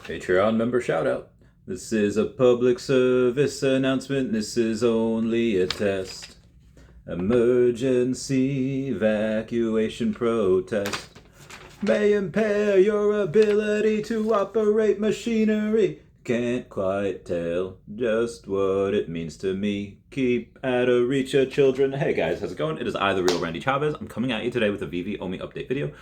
Patreon member shout out. This is a public service announcement. This is only a test. Emergency evacuation protest may impair your ability to operate machinery. Can't quite tell just what it means to me. Keep out of reach of children. Hey guys, how's it going? It is I, the real Randy Chavez. I'm coming at you today with a Veve OMI update video.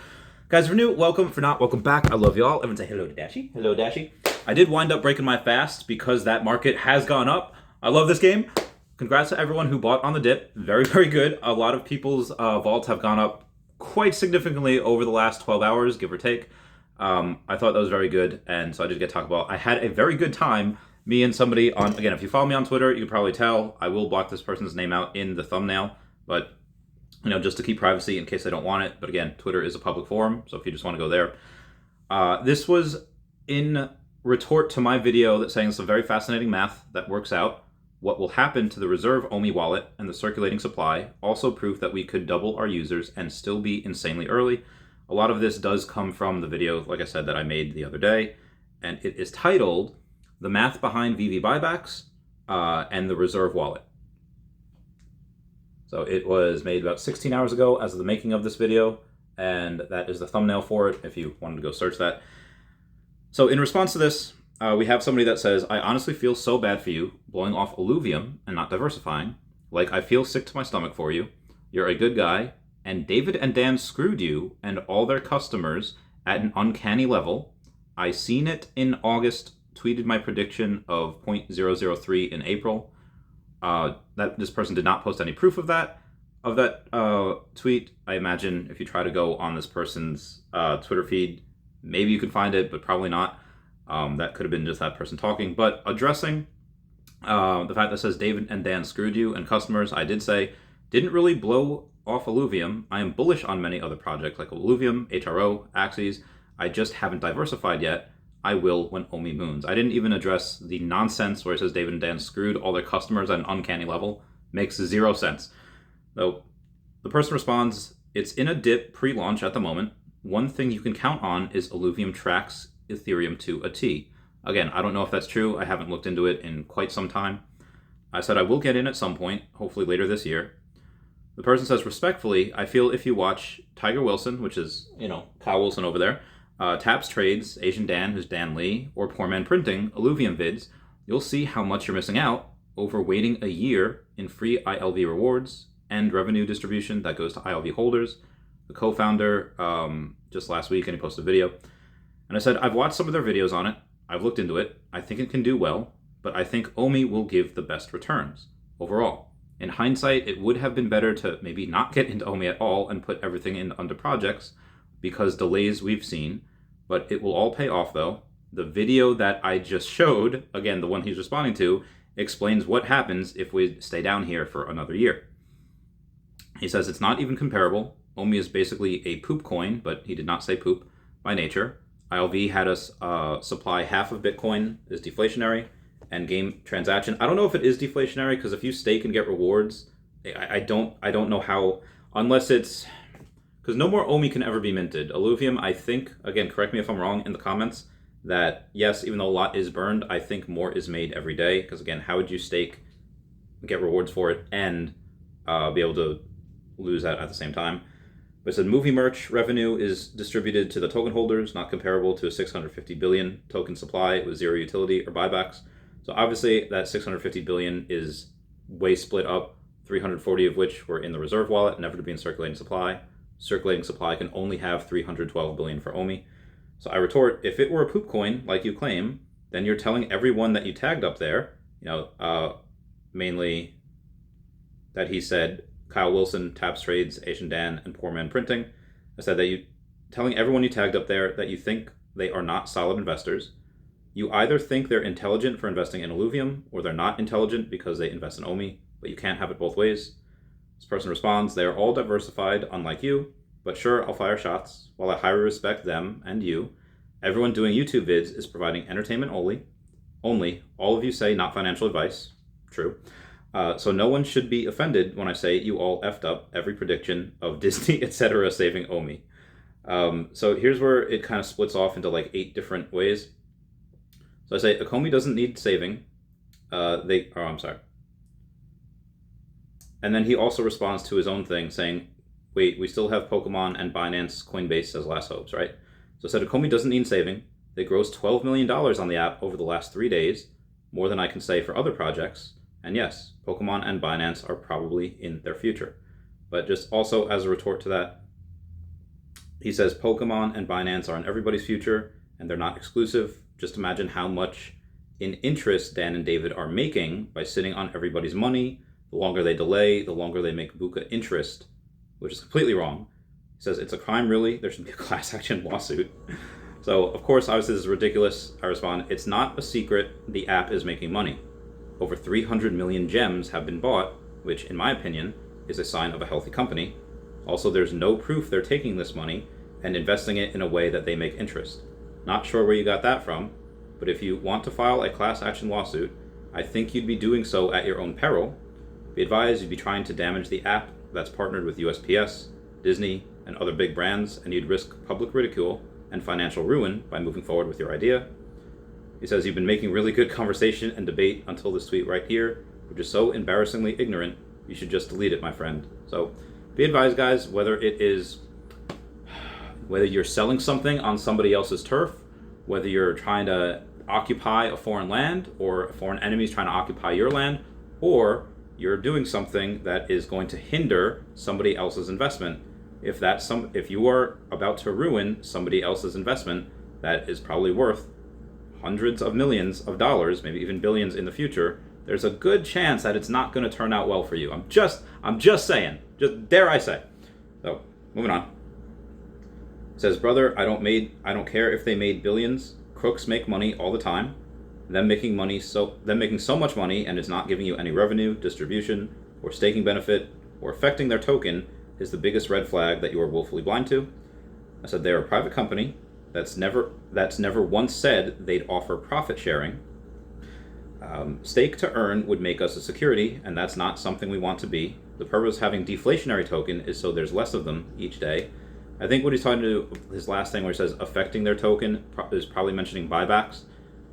Guys, if you're new, welcome. For not, welcome back. I love y'all. Everyone say hello to Dashy. Hello, Dashy. I did wind up breaking my fast because that market has gone up. I love this game. Congrats to everyone who bought on the dip. Very, very good. A lot of people's vaults have gone up quite significantly over the last 12 hours, give or take. I thought that was very good, and so I did get to talk about. I had a very good time. Me and somebody on, again, if you follow me on Twitter, you can probably tell. I will block this person's name out in the thumbnail, but just to keep privacy in case I don't want it. But again, Twitter is a public forum, so if you just want to go there. This was in retort to my video that's saying some very fascinating math that works out what will happen to the reserve OMI wallet and the circulating supply. Also proof that we could double our users and still be insanely early. A lot of this does come from the video, like I said, that I made the other day, and it is titled The Math Behind Veve Buybacks and the Reserve Wallet. So it was made about 16 hours ago as of the making of this video, and that is the thumbnail for it if you wanted to go search that. So in response to this, we have somebody that says, I honestly feel so bad for you, blowing off alluvium and not diversifying. Like, I feel sick to my stomach for you. You're a good guy, and David and Dan screwed you and all their customers at an uncanny level. I seen it in August, tweeted my prediction of 0.003 in April. That this person did not post any proof of that tweet. I imagine if you try to go on this person's Twitter feed, maybe you could find it, but probably not. That could have been just that person talking. But addressing the fact that says David and Dan screwed you and customers, I did say, didn't really blow off Alluvium. I am bullish on many other projects like Alluvium, HRO, Axes. I just haven't diversified yet. I will when OMI moons. I didn't even address the nonsense where it says David and Dan screwed all their customers at an uncanny level. Makes 0 sense. So the person responds, it's in a dip pre-launch at the moment. One thing you can count on is Alluvium tracks Ethereum to a T. Again, I don't know if that's true. I haven't looked into it in quite some time. I said I will get in at some point, hopefully later this year. The person says, respectfully, I feel if you watch Tiger Willson, which is, Kyle Willson over there, Taps Trades, Asian Dan, who's Dan Lee, or Poor Man Printing, Alluvium vids, you'll see how much you're missing out over waiting a year in free ILV rewards and revenue distribution that goes to ILV holders. The co-founder, just last week, and he posted a video. And I said, I've watched some of their videos on it. I've looked into it. I think it can do well, but I think OMI will give the best returns overall. In hindsight, it would have been better to maybe not get into OMI at all and put everything in under projects because delays we've seen, but it will all pay off though. The video that I just showed, again, the one he's responding to, explains what happens if we stay down here for another year. He says it's not even comparable. OMI is basically a poop coin, but he did not say poop by nature. ILV had us supply half of Bitcoin is deflationary, and game transaction. I don't know if it is deflationary because if you stake and get rewards, I don't know how, unless it's because no more OMI can ever be minted. Alluvium, I think, again, correct me if I'm wrong in the comments, that yes, even though a lot is burned, I think more is made every day. Because again, how would you stake, get rewards for it, and be able to lose that at the same time? But it said movie merch revenue is distributed to the token holders, not comparable to a 650 billion token supply with zero utility or buybacks. So obviously that 650 billion is way split up, 340 of which were in the reserve wallet, never to be in circulating supply. Circulating supply can only have 312 billion for OMI. So I retort, if it were a poop coin, like you claim, then you're telling everyone that you tagged up there, mainly that he said, Kyle Willson, Taps Trades, Asian Dan, and Poor Man Printing. I said that you telling everyone you tagged up there that you think they are not solid investors. You either think they're intelligent for investing in Alluvium, or they're not intelligent because they invest in OMI, but you can't have it both ways. This person responds, they are all diversified, unlike you, but sure, I'll fire shots. While I highly respect them and you, everyone doing YouTube vids is providing entertainment only. All of you say not financial advice. True. So no one should be offended when I say you all effed up every prediction of Disney, etc. saving OMI. So here's where it kind of splits off into like 8 different ways. So I say, OMI doesn't need saving. I'm sorry. And then he also responds to his own thing saying, wait, we still have Pokemon and Binance Coinbase as last hopes, right? So I said, OMI doesn't need saving. They grossed $12 million on the app over the last 3 days, more than I can say for other projects. And yes, Pokemon and Binance are probably in their future. But just also as a retort to that, he says Pokemon and Binance are in everybody's future, and they're not exclusive. Just imagine how much in interest Dan and David are making by sitting on everybody's money. The longer they delay, the longer they make buka interest, which is completely wrong. He says, it's a crime, really. There should be a class action lawsuit. So, of course, obviously this is ridiculous. I respond, it's not a secret the app is making money. Over 300 million gems have been bought, which, in my opinion, is a sign of a healthy company. Also, there's no proof they're taking this money and investing it in a way that they make interest. Not sure where you got that from, but if you want to file a class action lawsuit, I think you'd be doing so at your own peril. Be advised you'd be trying to damage the app that's partnered with USPS, Disney, and other big brands, and you'd risk public ridicule and financial ruin by moving forward with your idea. He says, you've been making really good conversation and debate until this tweet right here, which is so embarrassingly ignorant, you should just delete it, my friend. So be advised, guys, whether you're selling something on somebody else's turf, whether you're trying to occupy a foreign land, or a foreign enemy is trying to occupy your land, or you're doing something that is going to hinder somebody else's investment. If you are about to ruin somebody else's investment that is probably worth hundreds of millions of dollars, maybe even billions in the future, there's a good chance that it's not going to turn out well for you. I'm just saying. Just dare I say. So, moving on. It says, brother, I don't care if they made billions. Crooks make money all the time. Them making so much money and it's not giving you any revenue, distribution, or staking benefit, or affecting their token is the biggest red flag that you are willfully blind to. I said they're a private company that's never once said they'd offer profit sharing. Stake to earn would make us a security, and that's not something we want to be. The purpose of having deflationary token is so there's less of them each day. I think what he's talking to his last thing where he says affecting their token is probably mentioning buybacks.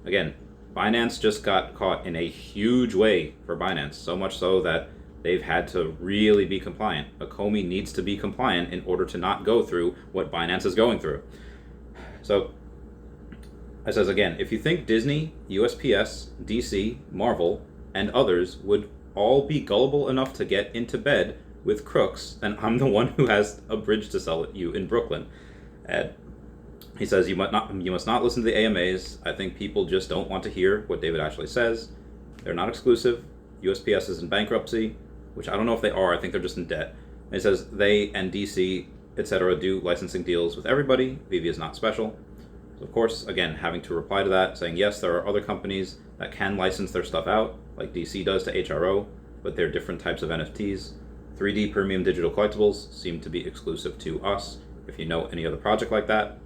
Again, Binance just got caught in a huge way for Binance, so much so that they've had to really be compliant. OMI needs to be compliant in order to not go through what Binance is going through. So, it says again, if you think Disney, USPS, DC, Marvel, and others would all be gullible enough to get into bed with crooks, then I'm the one who has a bridge to sell you in Brooklyn. And he says you must not listen to the AMAs. I think people just don't want to hear what David actually says. They're not exclusive. USPS is in bankruptcy, which I don't know if they are. I think they're just in debt. And he says they and DC, etc., do licensing deals with everybody. Veve is not special. So of course, again, having to reply to that, saying yes, there are other companies that can license their stuff out, like DC does to HRO, but they're different types of NFTs. 3D premium digital collectibles seem to be exclusive to us. If you know any other project like that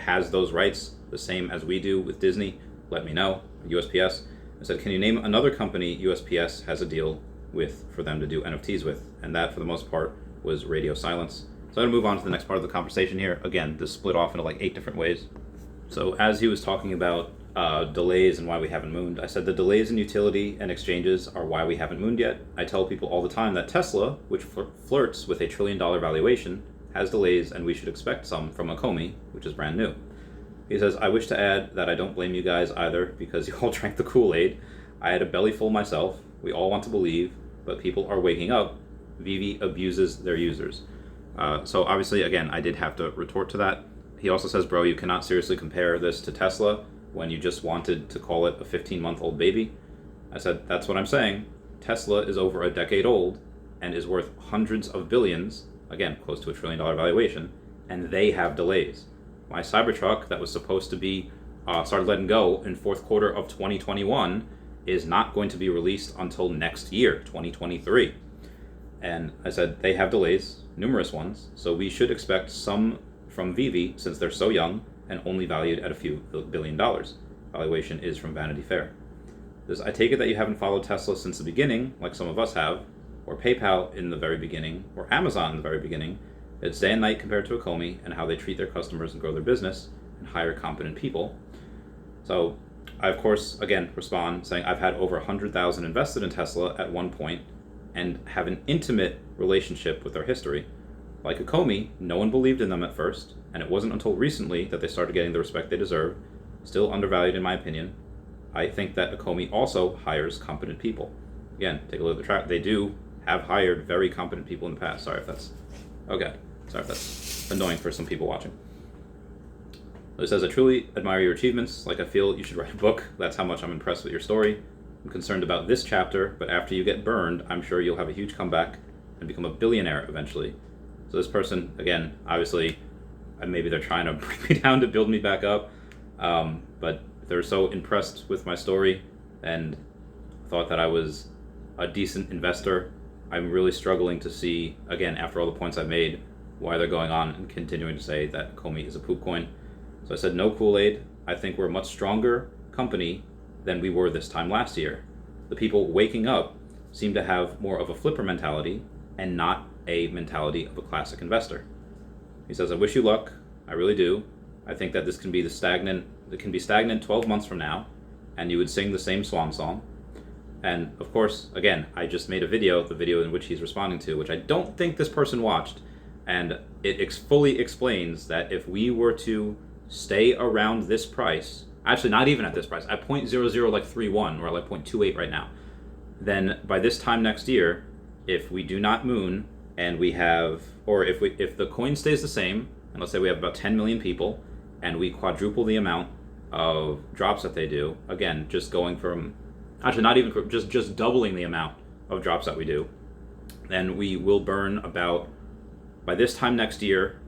has those rights, the same as we do with Disney, let me know. USPS. I said, can you name another company USPS has a deal with for them to do NFTs with? And that, for the most part, was Radio Silence. So I'm going to move on to the next part of the conversation here. Again, this split off into like 8 different ways. So as he was talking about delays and why we haven't mooned, I said the delays in utility and exchanges are why we haven't mooned yet. I tell people all the time that Tesla, which flirts with $1 trillion valuation, has delays, and we should expect some from OMI, which is brand new. He says, I wish to add that I don't blame you guys either, because you all drank the Kool-Aid. I had a belly full myself. We all want to believe, but people are waking up. Veve abuses their users. So obviously, again, I did have to retort to that. He also says, bro, you cannot seriously compare this to Tesla when you just wanted to call it a 15-month-old baby. I said, that's what I'm saying. Tesla is over a decade old and is worth hundreds of billions, again, close to $1 trillion valuation, and they have delays. My Cybertruck that was supposed to be started letting go in fourth quarter of 2021 is not going to be released until next year, 2023. And I said, they have delays, numerous ones, so we should expect some from Veve since they're so young and only valued at a few $1 billion. Valuation is from Vanity Fair. I take it that you haven't followed Tesla since the beginning, like some of us have, or PayPal in the very beginning, or Amazon in the very beginning. It's day and night compared to OMI and how they treat their customers and grow their business and hire competent people. So I, of course, again, respond saying I've had over 100,000 invested in Tesla at one point and have an intimate relationship with their history. Like a Comey, no one believed in them at first, and it wasn't until recently that they started getting the respect they deserve. Still undervalued in my opinion. I think that a Comey also hires competent people. Again, take a look at the track. They do have hired very competent people in the past. Sorry if that's annoying for some people watching. It says, I truly admire your achievements. Like, I feel you should write a book. That's how much I'm impressed with your story. I'm concerned about this chapter, but after you get burned, I'm sure you'll have a huge comeback and become a billionaire eventually. So this person, again, obviously, maybe they're trying to bring me down to build me back up, but they're so impressed with my story and thought that I was a decent investor. I'm really struggling to see, again, after all the points I've made, why they're going on and continuing to say that Comey is a poop coin. So I said, no Kool-Aid. I think we're a much stronger company than we were this time last year. The people waking up seem to have more of a flipper mentality and not a mentality of a classic investor. He says, I wish you luck. I really do. I think that this can be stagnant 12 months from now, and you would sing the same swan song. And of course, again, I just made the video in which he's responding to, which I don't think this person watched, and it fully explains that if we were to stay around this price, actually not even at this price, at 0.0031, we're at like 0.28 right now, then by this time next year, if we do not moon and we have, or if the coin stays the same, and let's say we have about 10 million people and we quadruple the amount of drops that they do, again, just going from, actually not even, just doubling the amount of drops that we do, then we will burn about, by this time next year,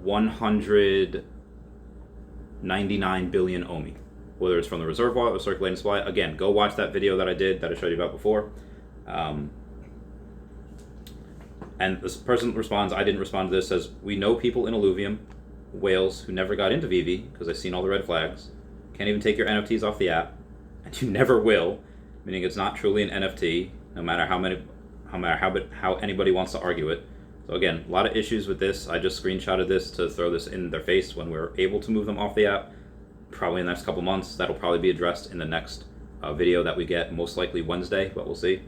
199 billion OMI, whether it's from the reserve wallet or circulating supply. Again, go watch that video that I showed you about before. And this person responds, I didn't respond to this, says, we know people in Illuvium, whales, who never got into Veve because they've seen all the red flags, can't even take your NFTs off the app, and you never will, meaning it's not truly an NFT, no matter how anybody wants to argue it. So again, a lot of issues with this. I just screenshotted this to throw this in their face when we're able to move them off the app, probably in the next couple months. That'll probably be addressed in the next video that we get, most likely Wednesday, but we'll see.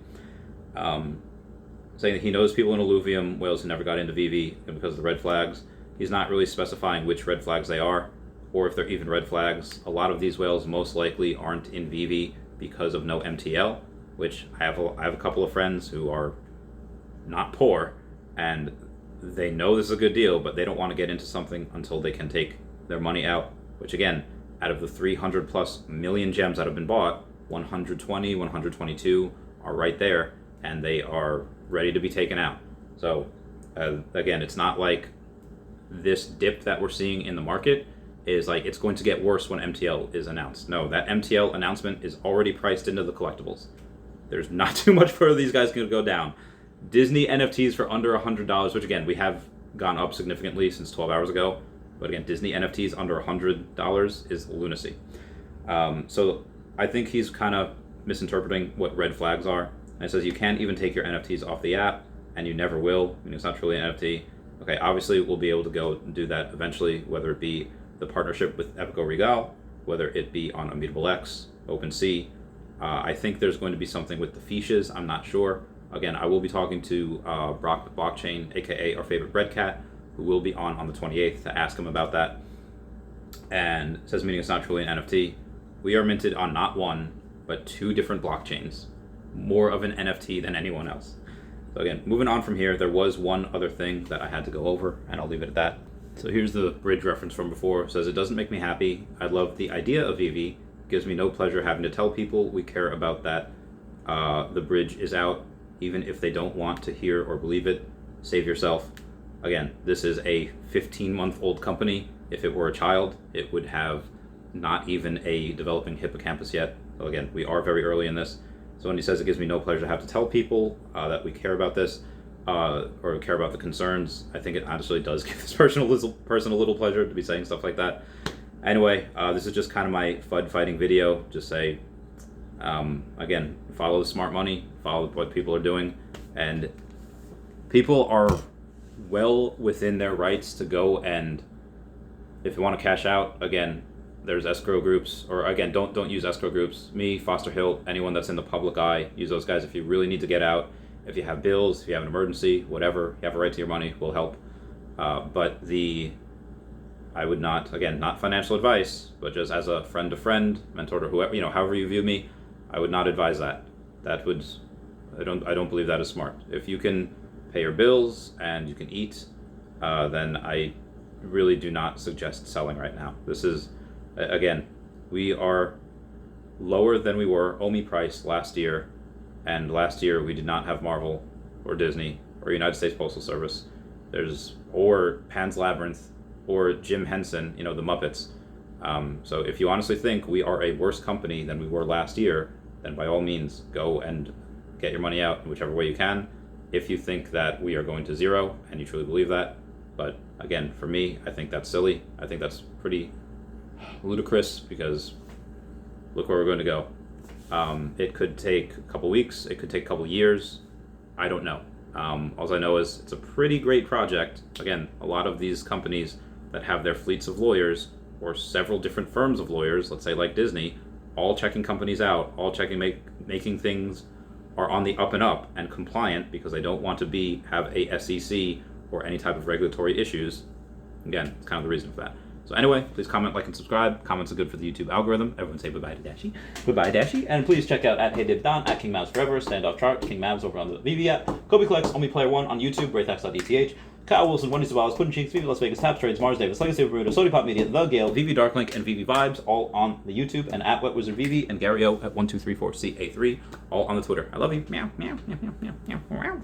Saying that he knows people in Illuvium, whales who never got into Veve because of the red flags. He's not really specifying which red flags they are, or if they're even red flags. A lot of these whales most likely aren't in Veve because of no MTL, which I have a couple of friends who are not poor, and they know this is a good deal, but they don't want to get into something until they can take their money out, which again, out of the 300 plus million gems that have been bought, 120, 122 are right there, and they are ready to be taken out. So again, it's not like this dip that we're seeing in the market is like it's going to get worse when MTL is announced. No, that MTL announcement is already priced into the collectibles. There's not too much further these guys can go down. Disney NFTs for under $100, which again, we have gone up significantly since 12 hours ago. But again, Disney NFTs under $100 is lunacy. So I think he's kind of misinterpreting what red flags are. And it says you can't even take your NFTs off the app, and you never will. I mean, it's not truly an NFT. Okay, obviously we'll be able to go and do that eventually, whether it be the partnership with Epico Regal, whether it be on Immutable X, OpenSea. I think there's going to be something with the fiches. I'm not sure. Again, I will be talking to Brock the Blockchain, aka our favorite bread cat, who will be on the 28th to ask him about that. And it says meaning it's not truly an NFT. We are minted on not one, but 2 different blockchains. More of an NFT than anyone else. So again, moving on from here, there was one other thing that I had to go over, and I'll leave it at that. So here's the bridge reference from before. It says, it doesn't make me happy. I love the idea of Veve. Gives me no pleasure having to tell people we care about that. The bridge is out, even if they don't want to hear or believe it. Save yourself. Again, this is a 15-month-old company. If it were a child, it would have not even a developing hippocampus yet. So again, we are very early in this. So when he says it gives me no pleasure to have to tell people that we care about this or care about the concerns, I think it honestly does give this person a little pleasure to be saying stuff like that. Anyway, this is just kind of my FUD fighting video. Just say, again, follow the smart money, follow what people are doing, and people are well within their rights to go and, if you want to cash out, again, There's escrow groups, or again, don't use escrow groups. Me, Foster Hill, anyone that's in the public eye, use those guys if you really need to get out. If you have bills, if you have an emergency, whatever, you have a right to your money, we'll help. But I would not, again, not financial advice, but just as a friend to friend, mentor to whoever, however you view me, I would not advise that. That would, I don't believe that is smart. If you can pay your bills and you can eat, then I really do not suggest selling right now. This is, again, we are lower than we were OMI price last year, and last year we did not have Marvel or Disney or United States Postal Service. Or Pan's Labyrinth or Jim Henson, the Muppets. So if you honestly think we are a worse company than we were last year, then by all means go and get your money out in whichever way you can. If you think that we are going to zero and you truly believe that, but again, for me, I think that's silly. I think that's pretty ludicrous because look where we're going to go. It could take a couple weeks. It could take a couple years. I don't know. All I know is it's a pretty great project. Again, a lot of these companies that have their fleets of lawyers or several different firms of lawyers, let's say like Disney, all checking companies out, all checking making things are on the up and up and compliant because they don't want to have a SEC or any type of regulatory issues. Again, it's kind of the reason for that. So anyway, please comment, like, and subscribe. Comments are good for the YouTube algorithm. Everyone say bye-bye to Dashi. Bye-bye, Dashi. And please check out at HeyDibDon, at King Mavs Forever, Standoff Chart, King Mavs over on the Veve app, Kobe Collects, Only Player 1 on YouTube, Raythax.dth, Kyle Willson, Wendy Stibalis, Puddin' Cheeks, Veve Las Vegas, Taps Trades, Mars Davis, Legacy of Bermuda, Sody Pop Media, The Gale, Veve Darklink, and Veve Vibes, all on the YouTube, and at Wet Wizard Veve, and Gary O at 1234CA3, all on the Twitter. I love you. Meow, meow, meow, meow, meow, meow, meow.